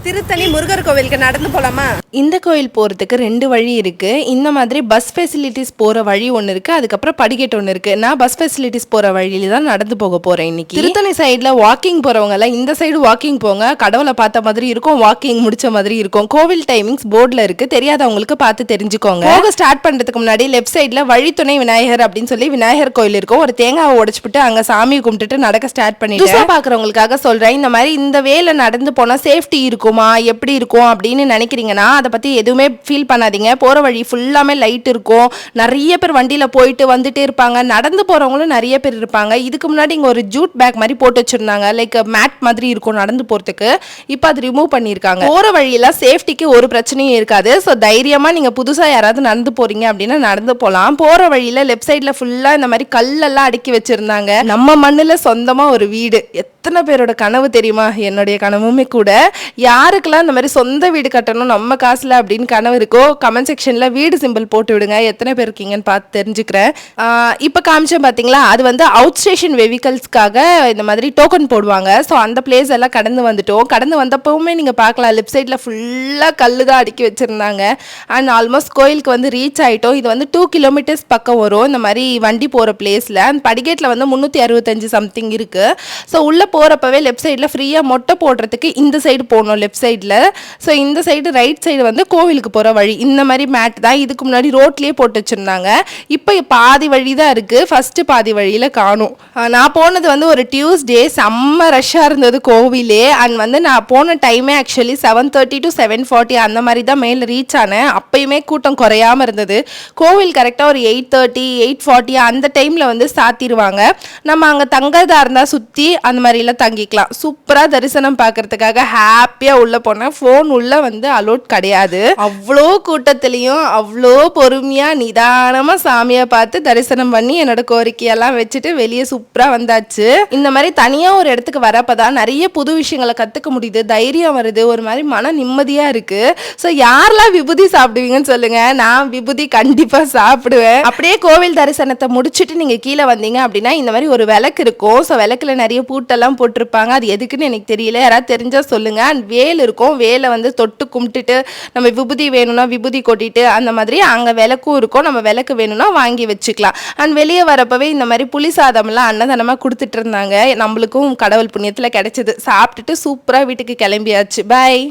திருத்தணி முருகர் கோவிலுக்கு நடந்து போலாமா? இந்த கோயில் போகிறதுக்கு 2 வழி இருக்குது. இந்த மாதிரி பஸ் ஃபெசிலிட்டிஸ் போகிற வழி ஒன்று இருக்குது, அதுக்கப்புறம் படிக்கட்டு ஒன்று இருக்குது. நான் பஸ் ஃபெசிலிட்டிஸ் போகிற வழியில தான் நடந்து போக போகிறேன் இன்னைக்கு. திருத்தணி சைடில் வாக்கிங் போகிறவங்கலாம் இந்த சைடு வாக்கிங் போங்க, கடவுளை பார்த்த மாதிரி இருக்கும், வாக்கிங் முடிச்ச மாதிரி இருக்கும். கோவில் டைமிங்ஸ் போர்டில் இருக்குது, தெரியாதவங்களுக்கு பார்த்து தெரிஞ்சுக்கோங்க. போக ஸ்டார்ட் பண்ணுறதுக்கு முன்னாடி லெஃப்ட் சைடில் வழித்துணை விநாயகர் அப்படின்னு சொல்லி விநாயகர் கோயில் இருக்கும். ஒரு தேங்காவை உடைச்சிட்டு அங்கே சாமி கும்பிட்டுட்டு நடக்க ஸ்டார்ட் பண்ணிட்டு பார்க்குறவங்களுக்காக சொல்கிறேன், இந்த மாதிரி இந்த வேலை நடந்து போனால் சேஃப்டி இருக்குமா, எப்படி இருக்கும் அப்படின்னு நினைக்கிறீங்கன்னா அதை பற்றி எதுவுமே ஃபீல் பண்ணாதீங்க. போகிற வழி ஃபுல்லாமே லைட் இருக்கும், நிறைய பேர் வண்டியில் போயிட்டு வந்துட்டே இருப்பாங்க, நடந்து போகிறவங்களும் நிறைய பேர் இருப்பாங்க. இதுக்கு முன்னாடி இங்கே ஒரு ஜூட் பேக் மாதிரி போட்டு வச்சுருந்தாங்க, லைக் மேட் மாதிரி இருக்கும் நடந்து போகிறதுக்கு. இப்போ அது ரிமூவ் பண்ணியிருக்காங்க. போகிற வழியில் சேஃப்டிக்கு ஒரு பிரச்சனையும் இருக்காது. ஸோ தைரியமாக நீங்கள் புதுசாக யாராவது நடந்து போகிறீங்க அப்படின்னா நடந்து போகலாம். போகிற வழியில் லெஃப்ட் சைடில் ஃபுல்லாக இந்த மாதிரி கல்லெல்லாம் அடுக்கி வச்சுருந்தாங்க. நம்ம மண்ணில் சொந்தமாக ஒரு வீடு எத்தனை பேரோட கனவு தெரியுமா? என்னுடைய கனவுமே கூட. யாருக்கெல்லாம் இந்த மாதிரி சொந்த வீடு கட்டணும் நம்ம காசுல அப்படின்னு கனவு இருக்கோ கமெண்ட் செக்ஷன்ல வீடு சிம்பிள் போட்டு விடுங்க. எத்தனை பேர் இருக்கீங்கன்னு பார்த்து தெரிஞ்சுக்கிறேன். இப்போ காமிச்சேன் பார்த்தீங்களா, அது வந்து அவுட் ஸ்டேஷன் வெஹிக்கல்ஸ்க்காக இந்த மாதிரி டோக்கன் போடுவாங்க. ஸோ அந்த பிளேஸ் எல்லாம் கடந்து வந்துட்டோம். கடந்து வந்தப்பவுமே நீங்கள் பார்க்கலாம், லெஃப்ட் சைடில் ஃபுல்லாக கல்லு தான் அடுக்கி வச்சுருந்தாங்க. அண்ட் ஆல்மோஸ்ட் கோயிலுக்கு வந்து ரீச் ஆகிட்டோம். இது வந்து 2 கிலோமீட்டர்ஸ் பக்கம் வரும் இந்த மாதிரி வண்டி போகிற பிளேஸில். அந்த படிக்கேட்டில் வந்து 365 சம்திங் இருக்குது. ஸோ உள்ளே போகிறப்பவே லெஃப்ட் சைடில் ஃப்ரீயாக மொட்டை போடுறதுக்கு இந்த சைடு போகணும் லெஃப்ட் சைடில். ஸோ இந்த சைடு ரைட் சைடு வந்து கோவிலுக்கு போகிற வழி. இந்த மாதிரி மேட் தான் இதுக்கு முன்னாடி ரோட்லேயே போட்டு வச்சுருந்தாங்க. இப்போ பாதி வழி தான் இருக்குது, ஃபஸ்ட்டு பாதி வழியில் காணும். நான் போனது வந்து ஒரு டியூஸ்டே, செம்ம ரஷ்ஷாக இருந்தது கோவிலே. அண்ட் வந்து நான் போன டைமே ஆக்சுவலி 7:30 to 7:40 அந்த மாதிரி தான் மேலே ரீச் ஆனேன். அப்பயுமே கூட்டம் குறையாமல் இருந்தது. கோவில் கரெக்டாக ஒரு 8:30 8:40 அந்த டைமில் வந்து சாத்திடுவாங்க. நம்ம அங்கே தங்கறதா இருந்தால் சுற்றி அந்த மாதிரிலாம் தங்கிக்கலாம். சூப்பராக தரிசனம் பார்க்கறதுக்காக ஹாப்பியாக உள்ளே போனேன். ஃபோன் உள்ள வந்து அலோட் கிடையாது. அவ்வளோ கூட்டத்திலையும் அவ்வளோ பொறுமையாக நிதானமாக சாமியை பார்த்து தரிசனம் பண்ணி என்னோட கோரிக்கையெல்லாம் வச்சுட்டு வெளியே சூப்பராக வந்தாச்சு. இந்த மாதிரி தனியாக ஒரு இடத்துக்கு வரப்பதான் நிறைய புது விஷயங்களை கற்றுக்க முடியுது, தைரியம் வருது, ஒரு மாதிரி மன நிம்மதியாக இருக்குது. ஸோ யாரெல்லாம் விபூதி சாப்பிடுவீங்கன்னு சொல்லுங்கள், நான் விபூதி கண்டிப்பாக சாப்பிடுவேன். அப்படியே கோவில் தரிசனத்தை முடிச்சுட்டு நீங்கள் கீழே வந்தீங்க அப்படின்னா இந்த மாதிரி ஒரு விளக்கு இருக்கும். ஸோ விளக்கில் நிறைய பூட்டெல்லாம் போட்டிருப்பாங்க, அது எதுக்குன்னு எனக்கு தெரியல, யாராவது தெரிஞ்சால் சொல்லுங்கள். அண்ட் வேல் இருக்கும், வேலை வந்து தொட்டு கும்பிட்டுட்டு நம்ம விபூதி வேணும்னா விபூதி கொட்டிட்டு அந்த மாதிரி அங்கே விளக்கும் இருக்கும், நம்ம விளக்கு வேணும்னா வாங்கி வச்சுக்கலாம். அண்ட் வெளியே வரப்பவே இந்த மாதிரி புளி சாதம்லாம் அன்னதானமாக கொடுத்துட்டு இருந்தாங்க. நம்மளுக்கும் கடவுள் புண்ணியத்தில் கிடைச்சது. சாப்பிட்டுட்டு சூப்பராக வீட்டுக்கு கிளம்பியாச்சு. பாய்.